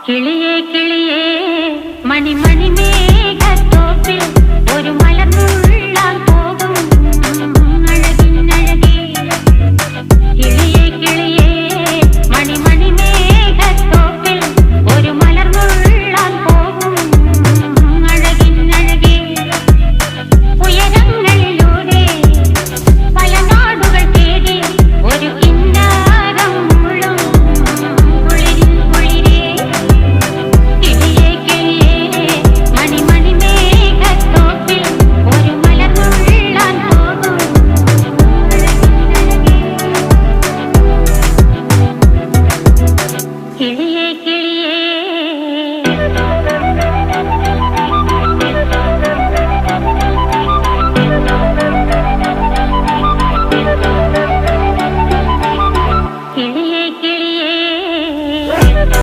കിളിയേ കിളിയേ മണിമണി മേഘത്തോപ്പിൽ ഒരു മലർന്നുള്ളാൻ പോകും അഴകിനഴകേ. കിളിയേ കിളിയേ മണിമണി മേഘത്തോപ്പിൽ ഒരു മലർന്നുള്ളാൻ പോകും അഴകിനഴകേ. ഉയരങ്ങളിലൂടെ പല നാടുകൾ തേടി ഒരു കിന്നാരം മുഴും കുളിരിൻ കുളിരേ. കിളിയേ കിളിയേ മണിമണി മേഘത്തോപ്പിൽ ഒരു മലർന്നുള്ളാൻ പോകും അഴകിനഴകേ. കിളിയേ